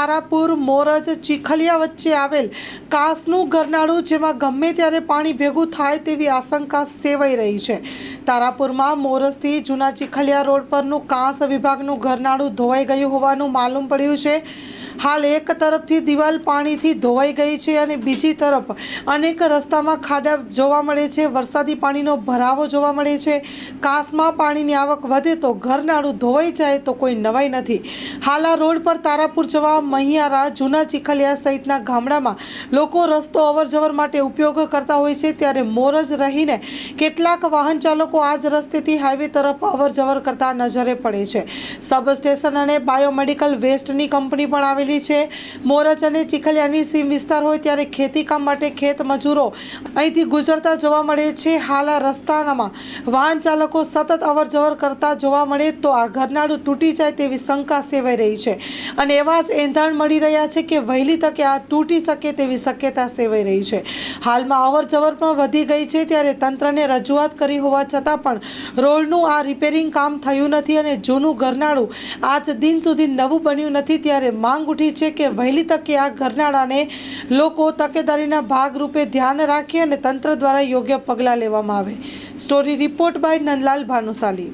તારાપુર મોરજ ચીખલિયા વચ્ચે આવેલ કાંસનું ગરનાળું જેમાં ગમે ત્યારે પાણી ભેગું થાય તેવી આશંકા સેવાઈ રહી છે। તારાપુરમાં મોરજથી જૂના ચીખલિયા રોડ પરનું કાંસ વિભાગનું ગરનાળું ધોવાઈ ગયું હોવાનું માલુમ પડ્યું છે। હાલ એક તરફથી દિવાલ પાણીથી ધોવાઈ ગઈ છે અને બીજી તરફ અનેક રસ્તામાં ખાડા જોવા મળે છે। વરસાદી પાણીનો ભરાવો જોવા મળે છે। કાંસમાં પાણીની આવક વધે તો ગરનાળું ધોવાઈ જાય તો કોઈ નવાઈ નથી। હાલ આ રોડ પર તારાપુર જવા મહિયારા, જૂના ચીખલિયા સહિતના ગામડામાં લોકો રસ્તો અવરજવર માટે ઉપયોગ કરતા હોય છે, ત્યારે મોરજ રહીને કેટલાક વાહન ચાલકો આ જ રસ્તેથી હાઈવે તરફ અવરજવર કરતા નજરે પડે છે। સબ સ્ટેશન અને બાયોમેડિકલ વેસ્ટની કંપની પણ આવેલી છે। મોરજ અને ચીખલિયાની સીમ વિસ્તાર હોય ત્યારે ખેતી કામ માટે ખેત મજૂરો અહીંથી ગુજરતા જોવા મળે છે। હાલ આ રસ્તામાં વાહન ચાલકો સતત અવરજવર કરતા જોવા મળે તો આ ગરનાળું તૂટી જાય તેવી શંકા સેવાઈ રહી છે અને એવા જ એંધાણ મળી રહ્યા છે કે વહેલી તકે આ તૂટી શકે તેવી શક્યતા સેવાઈ રહી છે। હાલમાં અવરજવર પણ વધી ગઈ છે, ત્યારે તંત્રને રજૂઆત કરી હોવા છતાં પણ રોડનું આ રિપેરિંગ કામ થયું નથી અને જૂનું ગરનાળું આજ દિન સુધી નવું બન્યું નથી। ત્યારે માંગ ઉઠી છે કે વહેલી તકે આ ગરનાળાને લોકો તકેદારીના ભાગરૂપે ધ્યાન રાખે અને તંત્ર દ્વારા યોગ્ય પગલાં લેવામાં આવે। Story report by Nandlal Bhanushali.